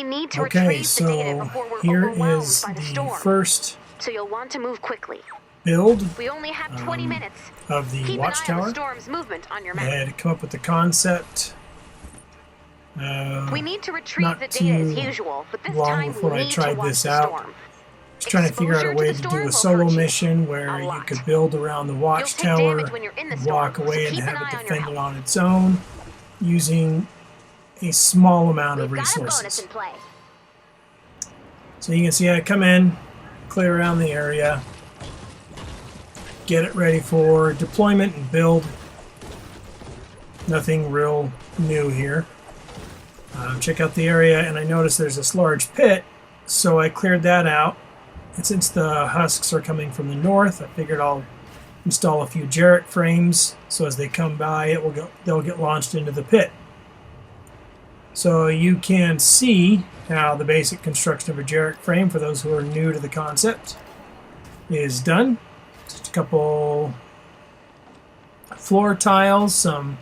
need to Okay, retrieve the data so before we're here overwhelmed is by the the storm. first So you'll want to move quickly. build We only have 20 minutes. of the Keep an eye on the Watchtower. storm's movement on your I map. had to come up with the concept. We need to retrieve Not the data as too usual, but this long time before we I need to tried watch this the out. storm. I was trying to figure out a Exposure way to to the do storm a will solo hurt you mission where a you lot. could build around the You'll take Watchtower, damage when you're in the walk storm, away so and keep an have it eye on your defended health. on its own using a small amount of We've got a bonus resources. in play. So you can see I come in, clear around the area, get it ready for deployment and build. Nothing real new here. Check out the area, and I noticed there's this large pit, so I cleared that out. And since the husks are coming from the north, I figured I'll install a few Jarrett frames, so as they come by, they'll get launched into the pit. So you can see how the basic construction of a Jarrett frame, for those who are new to the concept, is done. Just a couple floor tiles, some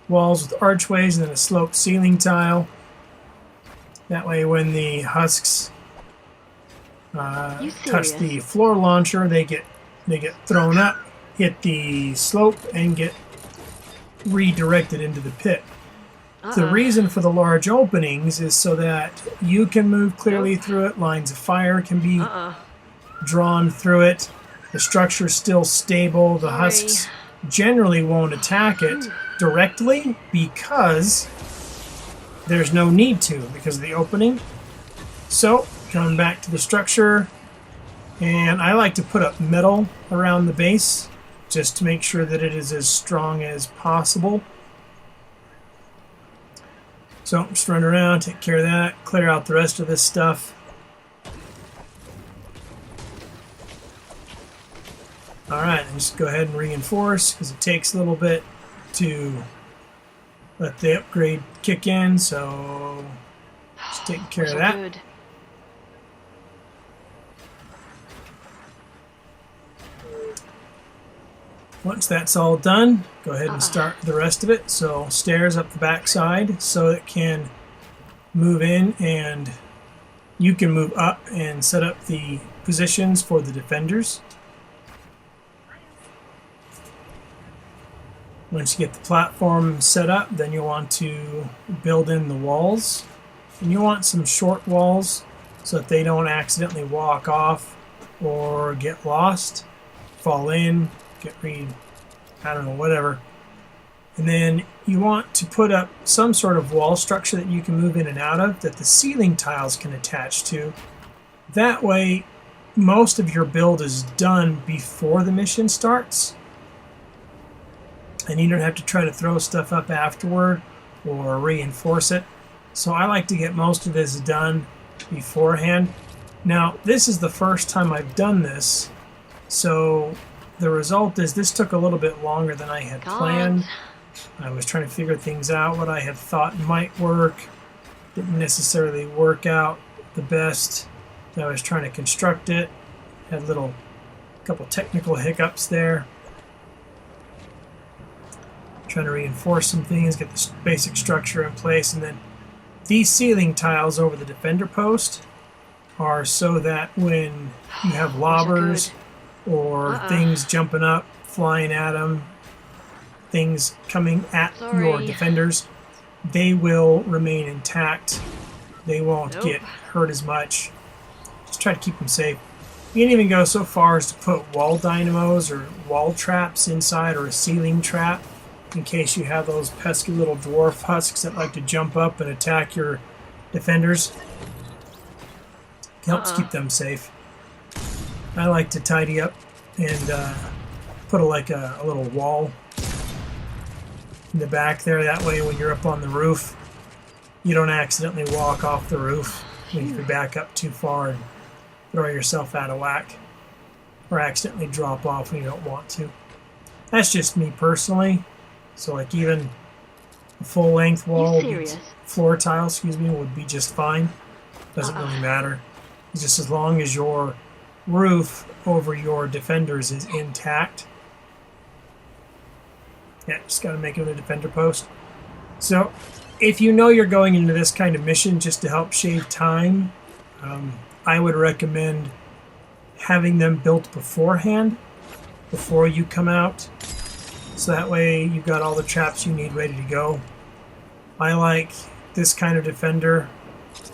walls with archways, and then a sloped ceiling tile. That way when the husks touch the floor launcher, they get thrown up, hit the slope, and get redirected into the pit. The reason for the large openings is so that you can move clearly through it, lines of fire can be drawn through it, the structure is still stable, the husks generally won't attack it directly because there's no need to because of the opening. So coming back to the structure, and I like to put up metal around the base just to make sure that it is as strong as possible. So just run around, take care of that, clear out the rest of this stuff. Alright, and just go ahead and reinforce because it takes a little bit to let the upgrade kick in, so just taking care of that. Good. Once that's all done, go ahead and start the rest of it. So stairs up the back side so it can move in, and you can move up and set up the positions for the defenders. Once you get the platform set up, then you'll want to build in the walls. And you want some short walls so that they don't accidentally walk off or get lost, fall in, I don't know, whatever. And then you want to put up some sort of wall structure that you can move in and out of that the ceiling tiles can attach to. That way, most of your build is done before the mission starts. And you don't have to try to throw stuff up afterward or reinforce it. So I like to get most of this done beforehand. Now, this is the first time I've done this, so the result is this took a little bit longer than I had planned. I was trying to figure things out, what I had thought might work. Didn't necessarily work out the best. I was trying to construct it. Had a couple technical hiccups there. Trying to reinforce some things, get the basic structure in place, and then these ceiling tiles over the defender post are so that when you have lobbers or things jumping up, flying at them, things coming at your defenders, they will remain intact. They won't get hurt as much. Just try to keep them safe. You can even go so far as to put wall dynamos or wall traps inside, or a ceiling trap, in case you have those pesky little dwarf husks that like to jump up and attack your defenders. It helps keep them safe. I like to tidy up and put a little wall in the back there. That way when you're up on the roof, you don't accidentally walk off the roof if you back up too far and throw yourself out of whack, or accidentally drop off when you don't want to. That's just me personally. So like even a full-length wall, floor tile, would be just fine. Doesn't really matter. It's just as long as your roof over your defenders is intact. Yeah, just got to make it a defender post. So if you know you're going into this kind of mission just to help shave time, I would recommend having them built beforehand, before you come out. So that way you've got all the traps you need ready to go. I like this kind of defender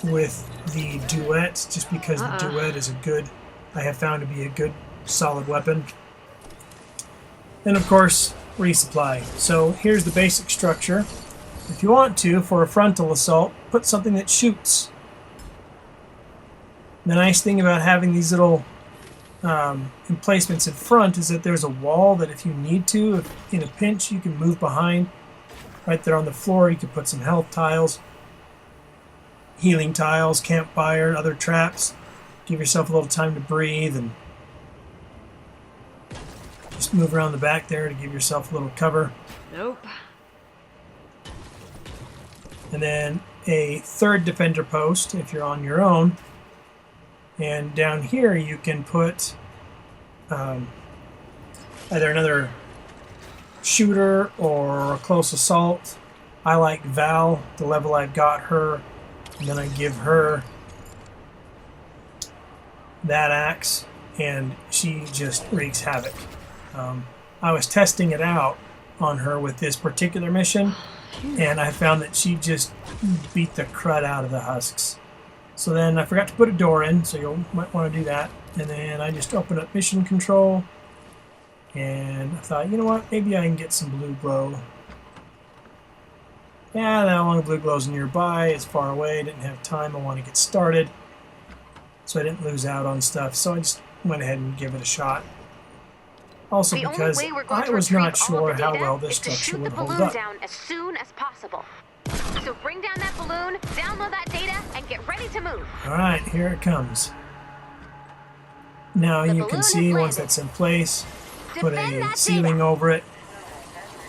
with the duet, just because the duet is I have found to be a good, solid weapon. And of course, resupply. So here's the basic structure. If you want to, for a frontal assault, put something that shoots. The nice thing about having these little emplacements in front is that there's a wall that if you need to, if in a pinch, you can move behind. Right there on the floor, you can put some health tiles, healing tiles, campfire, other traps. Give yourself a little time to breathe and just move around the back there to give yourself a little cover. Nope. And then a third defender post if you're on your own. And down here you can put either another shooter or a close assault. I like Val, the level I've got her, and then I give her that axe, and she just wreaks havoc. I was testing it out on her with this particular mission, and I found that she just beat the crud out of the husks. So then I forgot to put a door in, so you might want to do that. And then I just opened up mission control, and I thought, you know what, maybe I can get some blue glow. Yeah, that one blue glow's nearby, it's far away, didn't have time, I want to get started. So I didn't lose out on stuff, so I just went ahead and give it a shot. Also The because only way we're going I to was retrieve not sure all of the how data well this is to structure shoot would the hold balloon up. down as soon as possible. So bring down that balloon, download that data, and get ready to move. Alright, here it comes. Now The you balloon can has see once landed. that's in place, put Defend a that ceiling data. over it.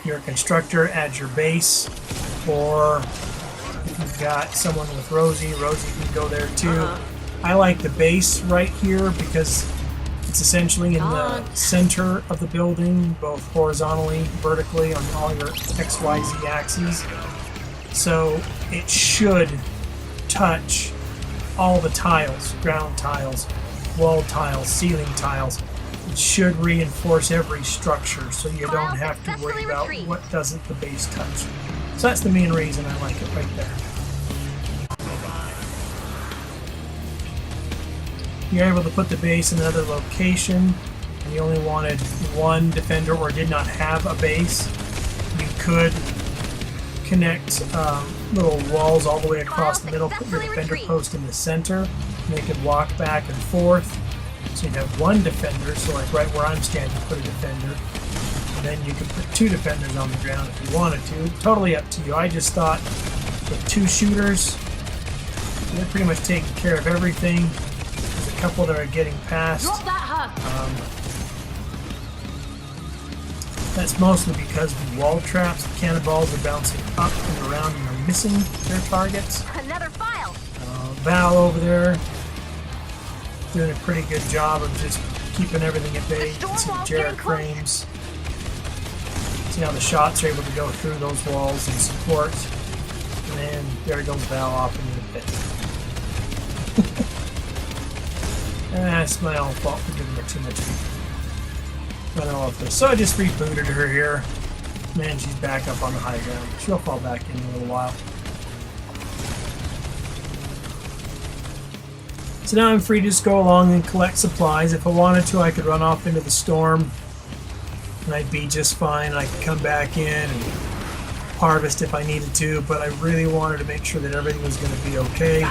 Your constructor adds your base, or if you've got someone with Rosie can go there too. I like the base right here because it's essentially in the center of the building, both horizontally, vertically, on all your XYZ axes. So it should touch all the tiles, ground tiles, wall tiles, ceiling tiles. It should reinforce every structure so you don't have to worry about what doesn't the base touch. So that's the main reason I like it right there. You're able to put the base in another location, and you only wanted one defender or did not have a base. You could connect little walls all the way across the middle, put your defender post in the center, and they could walk back and forth. So you'd have one defender, so like right where I'm standing, put a defender. And then you could put two defenders on the ground if you wanted to. Totally up to you. I just thought with two shooters, they're pretty much taking care of everything. There's a couple that are getting past. Drop that husk. That's mostly because the wall traps, the cannonballs are bouncing up and around and are missing their targets. Another file. Val over there doing a pretty good job of just keeping everything at bay. You can see the Jarrett frames. See how the shots are able to go through those walls and support. And then there goes Val off into the pit. That's my own fault for giving her too much running off this. So I just rebooted her here. Man, she's back up on the high ground. She'll fall back in a little while. So now I'm free to just go along and collect supplies. If I wanted to, I could run off into the storm and I'd be just fine. I could come back in and harvest if I needed to, but I really wanted to make sure that everything was going to be okay.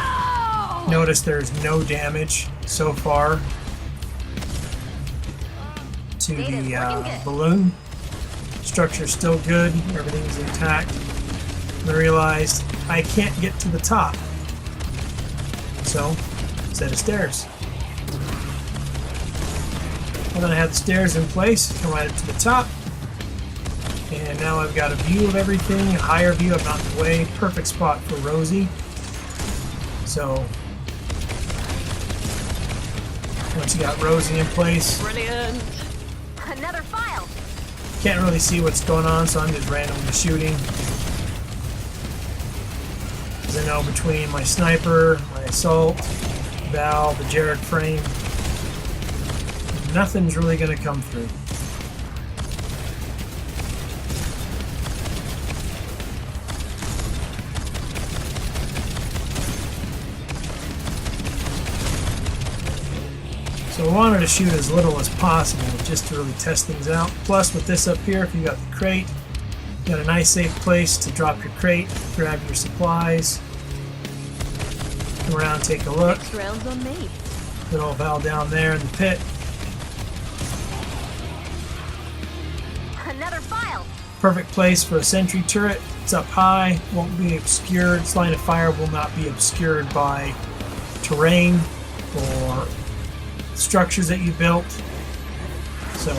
Notice there's no damage so far to the balloon. Structure's still good, everything's intact. And I realized I can't get to the top. So, set of stairs. And then I have the stairs in place, come right up to the top. And now I've got a view of everything, a higher view, I'm not in the way. Perfect spot for Rosie. So, once you got Rosie in place, Brilliant. Another file. can't really see what's going on, so I'm just randomly shooting. Because I know between my sniper, my assault valve, the Jarrett frame, nothing's really going to come through. So I wanted to shoot as little as possible just to really test things out. Plus with this up here, if you got the crate, you got a nice safe place to drop your crate, grab your supplies, come around, take a look. Next round's on me. Good old Val down there in the pit. Another file. Perfect place for a sentry turret. It's up high, won't be obscured. Its line of fire will not be obscured by terrain or structures that you built. So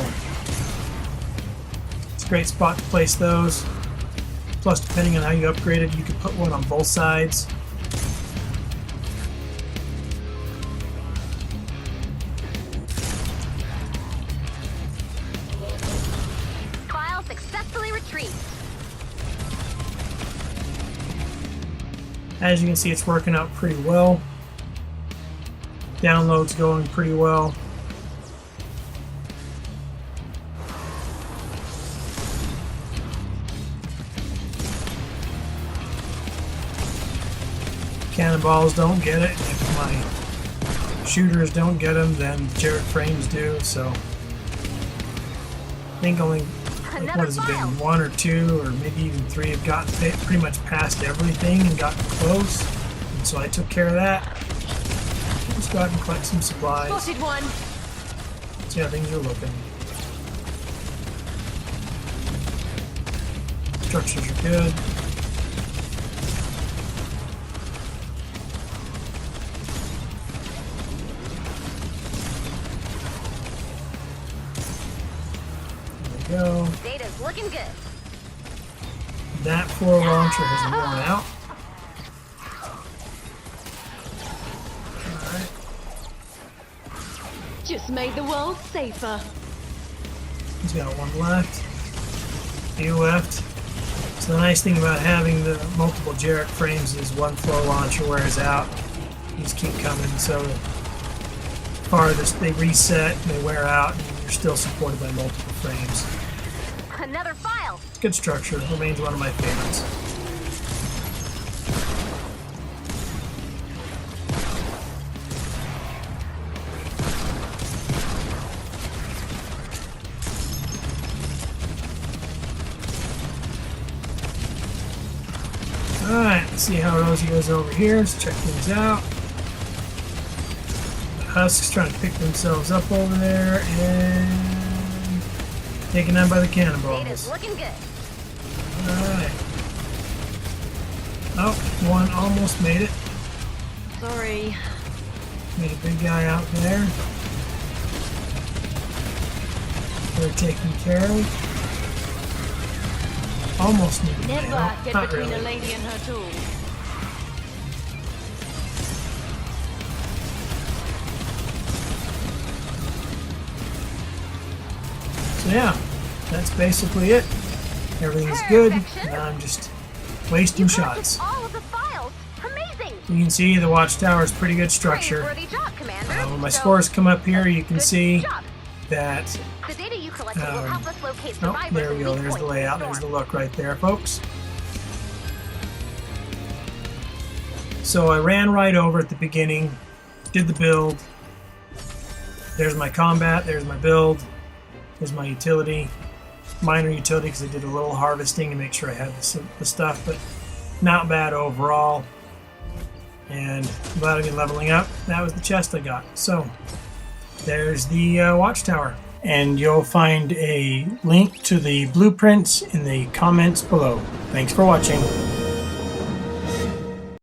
it's a great spot to place those. Plus, depending on how you upgrade it, you could put one on both sides. File successfully retrieved. As you can see, it's working out pretty well. Download's going pretty well. Cannonballs don't get it. If my shooters don't get them, then Jarrett frames do. So I think only, like, what has it been, one or two or maybe even three have gotten pretty much past everything and gotten close. And so I took care of that. Let's go out and collect some supplies. Spotted one. See how things are looking. Structures are good. There we go. Data's looking good. That floor launcher has worn out. Just made the world safer. He's got one left. Few left. So the nice thing about having the multiple Jarrett frames is one floor launcher wears out. You just keep coming. So farthest they reset, they wear out, and you're still supported by multiple frames. Another file. Good structure. Remains one of my favorites. Alright, let's see how Rosie goes over here. Let's check things out. The Husks trying to pick themselves up over there and taken down by the Data's cannonballs. looking good. Alright. Oh, one almost made it. Sorry. Made a big guy out there. They're taken care of. Almost needed Never help. get Not between really. a lady and her tools. So yeah, that's basically it. Everything's good. Now I'm just wasting shots. Collected all of the files. Amazing. You can see the Watchtower is pretty good structure. Praiseworthy job, Commander. When my So, scores come up here, you can good see job. that. The data you collected will help us locate Oh, survivors. there we and go. weak There's the points in layout. There's the storm. look right there, folks. So I ran right over at the beginning, did the build. There's my combat. There's my build. There's my utility, minor utility, because I did a little harvesting to make sure I had the stuff, but not bad overall. And without even leveling up, that was the chest I got. So there's the Watchtower. And you'll find a link to the blueprints in the comments below. Thanks for watching.